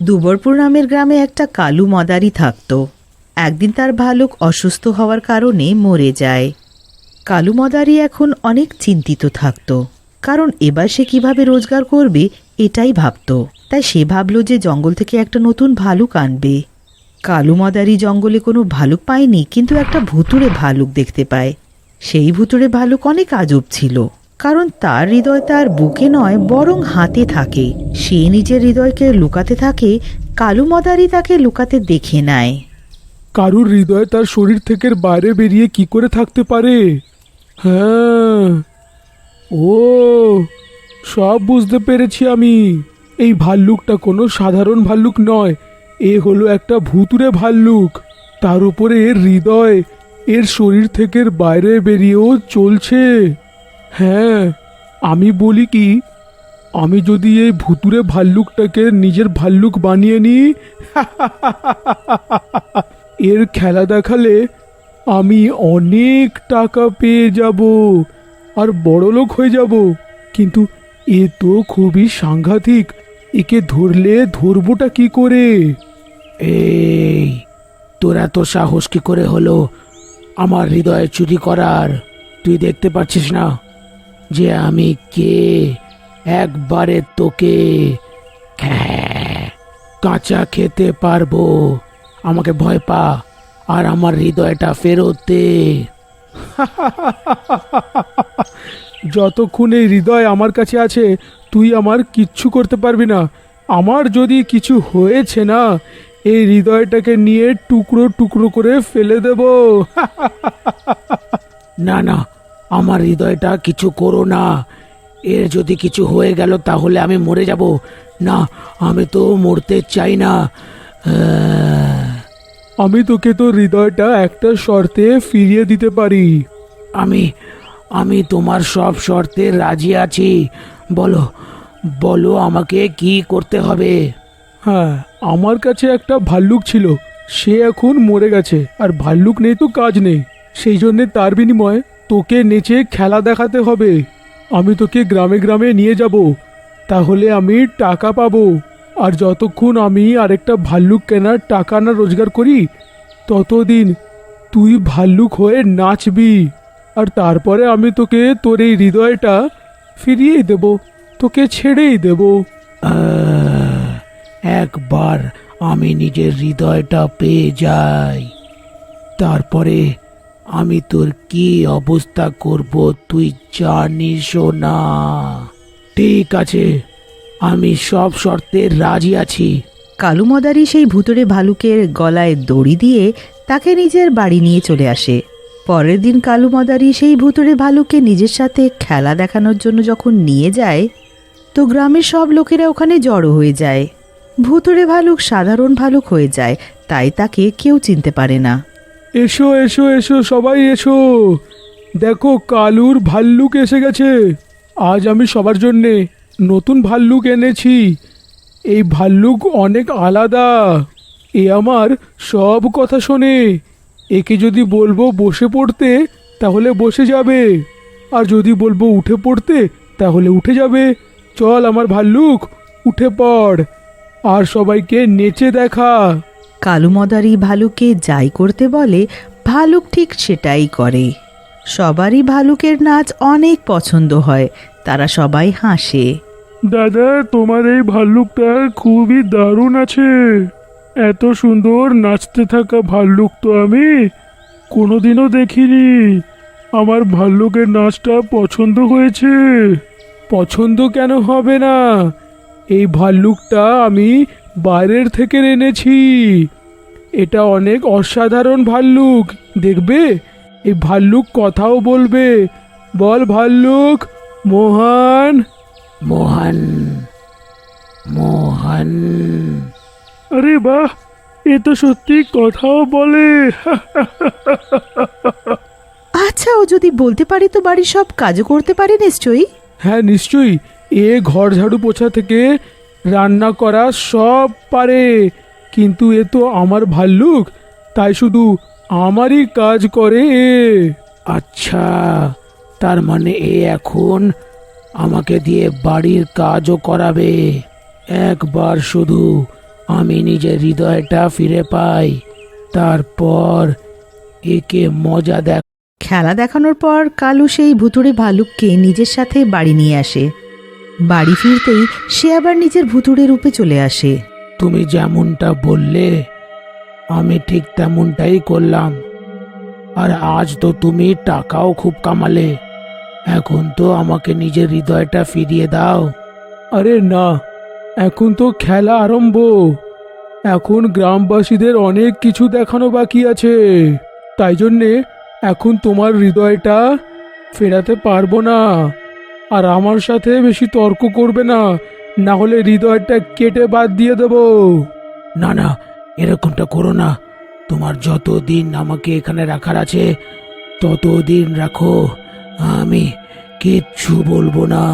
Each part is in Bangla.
দুবরপুর নামের গ্রামে একটা কালু মদারি থাকত। একদিন তার ভালুক অসুস্থ হওয়ার কারণে মরে যায়। কালু মদারি এখন অনেক চিন্তিত থাকত, কারণ এবার সে কিভাবে রোজগার করবে এটাই ভাবত। তাই সে ভাবল যে জঙ্গল থেকে একটা নতুন ভালুক আনবে। কালু মদারি জঙ্গলে কোনো ভালুক পায়নি, কিন্তু একটা ভুতুড়ে ভালুক দেখতে পায়। সেই ভুতুড়ে ভালুক অনেক আজব ছিল, কারণ তার হৃদয় তার বুকে নয় বরং হাতে থাকে। সে নিজের হৃদয়কে লুকাতে থাকে, কালু মদারি তাকে লুকাতে দেখে নেয়। কারুর হৃদয় তার শরীর থেকে বাইরে বেরিয়ে কি করে থাকতে পারে? হ্যাঁ, ও সব বুঝতে পেরেছি আমি। এই ভাল্লুকটা কোনো সাধারণ ভাল্লুক নয়, এ হলো একটা ভুতুড়ে ভাল্লুক। তার উপরে এর হৃদয় এর শরীর থেকে বাইরে বেরিয়েও চলছে। হ্যাঁ, আমি বলি কি, আমি যদি এই ভুতুড়ে ভাল্লুকটাকে নিজের ভাল্লুক বানিয়ে নিই, এর খেলা দেখালে আমি অনেক টাকা পেয়ে যাব আর বড়লোক হয়ে যাব। কিন্তু এ তো খুবই সাংঘাতিক, একে ধরলে ধরবোটা কি করে? এই, তোরা তো সাহস কি করে হলো আমার হৃদয় চুরি করার? তুই দেখতে পাচ্ছিস না যে আমি কে? একবারে তোকে কাঁচা খেতে পারবো। আমাকে ভয় পা আর আমার হৃদয়টা ফেরত দে। যতক্ষণ এই হৃদয় আমার কাছে আছে তুই আমার কিচ্ছু করতে পারবি না। আমার যদি কিছু হয়েছে না, এই হৃদয়টাকে নিয়ে টুকরো টুকরো করে ফেলে দেব। না না, আমার হৃদয়টা কিছু করো না। এর যদি কিছু হয়ে গেল তাহলে আমি মরে যাব। না, আমি তো মরতে চাই না। আমি তোকে তোর হৃদয়টা একটা শর্তে ফিরিয়ে দিতে পারি। আমি আমি তোমার সব শর্তে রাজি আছি। বলো বলো, আমাকে কি করতে হবে? হ্যাঁ, আমার কাছে একটা ভাল্লুক ছিল, সে এখন মরে গেছে, আর ভাল্লুক নেই তো কাজ নেই। সেই জন্যে তার বিনিময়ে তোকে নেচে খেলা দেখাতে হবে। আমি তোকে গ্রামে গ্রামে নিয়ে যাব, তাহলে আমি টাকা পাবো। আর যতক্ষণ আমি আরেকটা ভাল্লুক কেনার টাকা না রোজগার করি, ততদিন তুই ভাল্লুক হয়ে নাচবি। আর তারপরে আমি তোকে তোর এই হৃদয়টা ফিরিয়েই দেব, তোকে ছেড়েই দেব। একবার আমি নিজের হৃদয়টা পেয়ে যাই, তারপরে আমি তোর কি অবস্থা করব তুই জানিসও না। ঠিক আছে, আমি সব শর্তে রাজি আছি। কালু মদারি সেই ভুতুড়ে ভালুকের গলায় দড়ি দিয়ে তাকে নিজের বাড়ি নিয়ে চলে আসে। পরের দিন কালু মদারি সেই ভুতুড়ে ভালুককে নিজের সাথে খেলা দেখানোর জন্য যখন নিয়ে যায়, তো গ্রামের সব লোকেরা ওখানে জড়ো হয়ে যায়। ভুতুড়ে ভালুক সাধারণ ভালুক হয়ে যায়, তাই তাকে কেউ চিনতে পারে না। এসো এসো এসো, সবাই এসো, দেখো কালুর ভাল্লুক এসে গেছে। আজ আমি সবার জন্যে নতুন ভাল্লুক এনেছি। এই ভাল্লুক অনেক আলাদা, এ আমার সব কথা শোনে। একে যদি বলবো বসে পড়তে তাহলে বসে যাবে, আর যদি বলবো উঠে পড়তে তাহলে উঠে যাবে। চল আমার ভাল্লুক, উঠে পড় আর সবাইকে নেচে দেখা। কালু মদারি ভালুককে যাই করতে বলে ভালুক ঠিক সেটাই করে। সবারই ভালুকের নাচ অনেক পছন্দ হয়, তারা সবাই হাসে। দাদা, তোমার এই ভাল্লুকটা খুবই দারুণ আছে। এত সুন্দর নাচতে থাকা ভাল্লুক তো আমি কোনোদিনও দেখিনি। আমার ভাল্লুকের নাচটা পছন্দ হয়েছে। পছন্দ কেন হবে না? এই ভাল্লুকটা আমি বাইরের থেকে এনেছি। এটা অনেক অসাধারণ ভাল্লুক, দেখবে এই ভাল্লুক কথাও বলবে। বল ভাল্লুক মোহন। মোহন মোহন। আরে বাহ, এ তো সত্যি কথাও বলে। আচ্ছা, ও যদি বলতে পারে তো বাড়ির সব কাজও করতে পারে নিশ্চয়ই? হ্যাঁ নিশ্চয়ই, এ ঘর ঝাড়ু পোছা থেকে রান্না করা সব পারে। কিন্তু এ তো আমার ভাল্লুক, তাই শুধু আমারই কাজ করে এ। আচ্ছা, তার মানে এ এখন আমাকে দিয়ে বাড়ির কাজও করাবে। একবার শুধু আমি নিজের হৃদয়টা ফিরে পাই, তারপর একে মজা দেখ। খেলা দেখানোর পর কালু সেই ভুতুড়ে ভালুককে নিজের সাথে বাড়ি নিয়ে আসে। বাড়ি ফিরতেই সে আবার নিজের ভুতুড়ে রূপে চলে আসে। তুমি যেমনটা বললে আমি ঠিক তেমনটাই করলাম। আর আজ তো তুমি টাকাও খুব কামালে, এখন তো আমাকে নিজের হৃদয়টা ফিরিয়ে দাও। আরে না, এখন তো খেলা আরম্ভ, এখন গ্রামবাসীদের অনেক কিছু দেখানো বাকি আছে, তাই জন্যে এখন তোমার হৃদয়টা ফেরাতে পারবো না। আর আমার সাথে বেশি তর্ক করবে না, না হলে হৃদয়টা কেটে বাদ দিয়ে দেব। না না, এরকমটা করো না। তোমার যতদিন আমাকে এখানে রাখার আছে ততদিন রাখো, আমি কিচ্ছু বলবো না।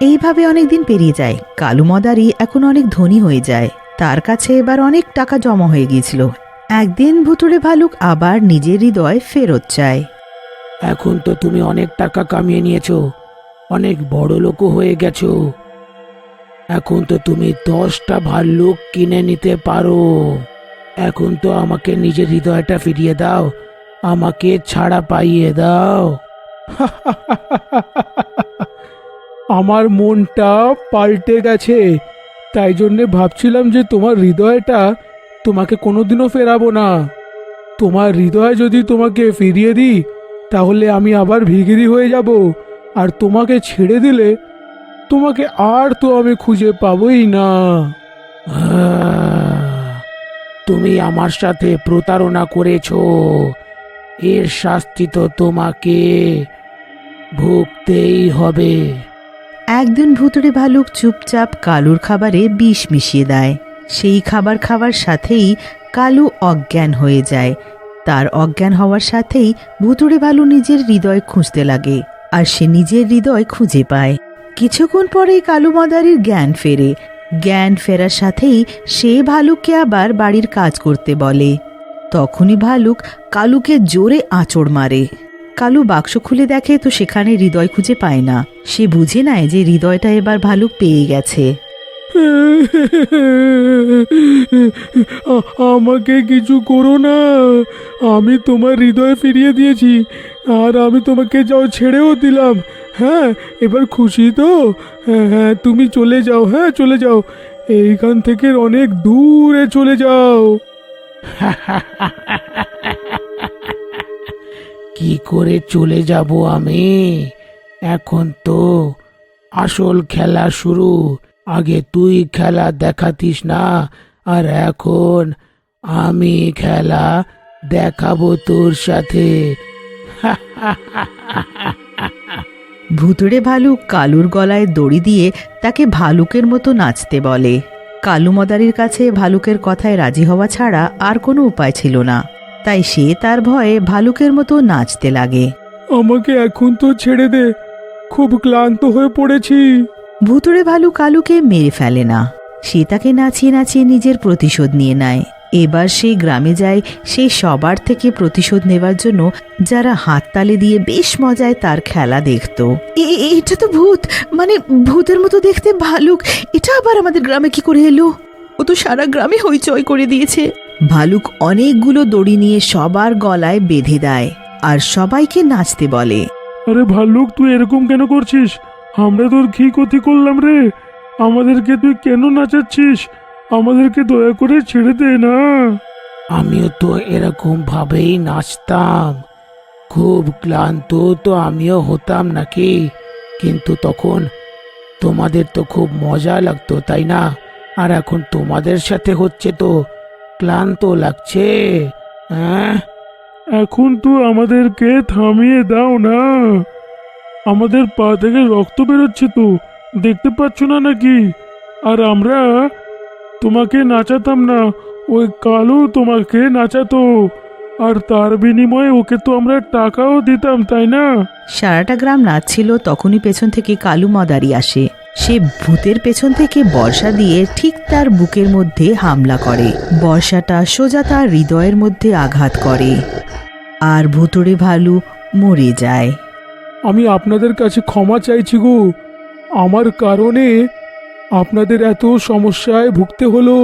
এইভাবে অনেক দিন পেরিয়ে যায়। কালু মদারি এখন অনেক ধনী হয়ে যায়। তার কাছে এবার অনেক টাকা জমা হয়ে গিয়েছিল। একদিন ভুতুড়ে ভালুক আবার নিজের হৃদয় ফেরত চায়। এখন তো তুমি অনেক টাকা কামিয়ে নিয়েছো, অনেক বড় লোকও হয়ে গেছো, এখন তো তুমি 10টা ভাল্লুক কিনে নিতে পারো। এখন তো আমাকে নিজের হৃদয়টা ফিরিয়ে দাও, আমাকে ছাড়া পাইয়ে দাও। আমার মনটা পাল্টে গেছে, তাই জন্যে ভাবছিলাম যে তোমার হৃদয়টা তোমাকে কোনোদিনও ফেরাবো না। তোমার হৃদয় যদি তোমাকে ফিরিয়ে দিই তাহলে আমি আবার ভিখিরি হয়ে যাব, আর তোমাকে ছেড়ে দিলে তোমাকে আর তো আমি খুঁজে পাবোই না। তুমি আমার সাথে প্রতারণা করেছো, এর শাস্তি তো তোমাকে ভুগতেই হবে। একদিন ভুতুড়ে ভালুক চুপচাপ কালুর খাবারে বিষ মিশিয়ে দেয়। সেই খাবার খাওয়ার সাথেই কালু অজ্ঞান হয়ে যায়। তার অজ্ঞান হওয়ার সাথেই ভুতুড়ে ভালু নিজের হৃদয় খুঁজতে লাগে, আর সে নিজের হৃদয় খুঁজে পায়। কিছুক্ষণ পরেই কালু মদারির জ্ঞান ফেরে। জ্ঞান ফেরার সাথেই সে ভালুককে আবার বাড়ির কাজ করতে বলে। তখনই ভালুক কালুকে জোরে আঁচড় মারে। কালু বাক্স খুলে দেখে তো সেখানে হৃদয় খুঁজে পায় না। সে বুঝে নেয় যে হৃদয়টা এবার ভালুক পেয়ে গেছে। আমাকে কিছু করো না, আমি তোমার হৃদয় ফিরিয়ে দিয়েছি, আর আমি তোমাকে যাও ছেড়েও দিলাম। হ্যাঁ, এবার খুশি তো? হ্যাঁ হ্যাঁ, তুমি চলে যাও, হ্যাঁ চলে যাও, এইখান থেকে অনেক দূরে চলে যাও। কি করে চলে যাব আমি? এখন তো আসল খেলা শুরু, আগে তুই খেলা দেখাতিস না, আর এখন আমি খেলা দেখাবো তোর সাথে। ভুতুড়ে ভালুক কালুর গলায় দড়ি দিয়ে তাকে ভালুকের মতো নাচতে বলে। কালু মদারির কাছে ভালুকের কথায় রাজি হওয়া ছাড়া আর কোনো উপায় ছিল না, তাই সে তার ভয়ে ভালুকের মতো নাচতে লাগে। আমাকে এখন তো ছেড়ে দে, খুব ক্লান্ত হয়ে পড়েছি। ভুতুড়ে ভালুক কালুকে মেরে ফেলে না, সে তাকে নাচিয়ে নাচিয়ে নিজের প্রতিশোধ নিয়ে নেয়। এবার সে গ্রামে যায় সেই সবার থেকে প্রতিশোধ নেবার জন্য, যারা হাততালি দিয়ে বেশ মজায় তার খেলা দেখত। এটা তো ভূত, মানে ভূতের মতো দেখতে ভালুক, এটা আবার আমাদের গ্রামে কি করে এলো? ও তো সারা গ্রামে হইচই করে দিয়েছে। ভালুক অনেকগুলো দড়ি নিয়ে সবার গলায় বেঁধে দেয় আর সবাইকে নাচতে বলে। আরে ভাল্লুক, তুই এরকম কেন করছিস? আমরা তোর কি ক্ষতি করলাম রে? আমাদেরকে তুই কেন নাচাচ্ছিস? আমাদেরকে দয়া করে ছেড়ে দে না। আমিও তো এরকম ভাবেই নাচতাম, খুব ক্লান্ত তো আমিও হতাম নাকি, কিন্তু তখন তোমাদের তো খুব মজা লাগতো, তাই না? আর এখন তোমাদের সাথে হচ্ছে তো ক্লান্ত লাগছে। হ্যাঁ, এখন তো আমাদেরকে থামিয়ে দাও না, আমাদের পা থেকে রক্ত বেরোচ্ছে তো, দেখতে পাচ্ছ না নাকি? আর আমরা তোমাকে নাচাতাম না, ওই কালু তোমাকে নাচাতো, আর তার বিনিময়ে ওকে তো আমরা টাকাও দিতাম, তাই না? সারাটা গ্রাম নাচছিল, তখনই পেছন থেকে কালু মদারি আসে। সে ভূতের পেছন থেকে বর্ষা দিয়ে ঠিক তার বুকের মধ্যে হামলা করে। বর্ষাটা সোজা তার হৃদয়ের মধ্যে আঘাত করে, আর ভুতুড়ে ভালু মরে যায়। আমি আপনাদের কাছে ক্ষমা চাইছি গো, আমার কারণে আপনাদের এত সমস্যায় ভুগতে হলো।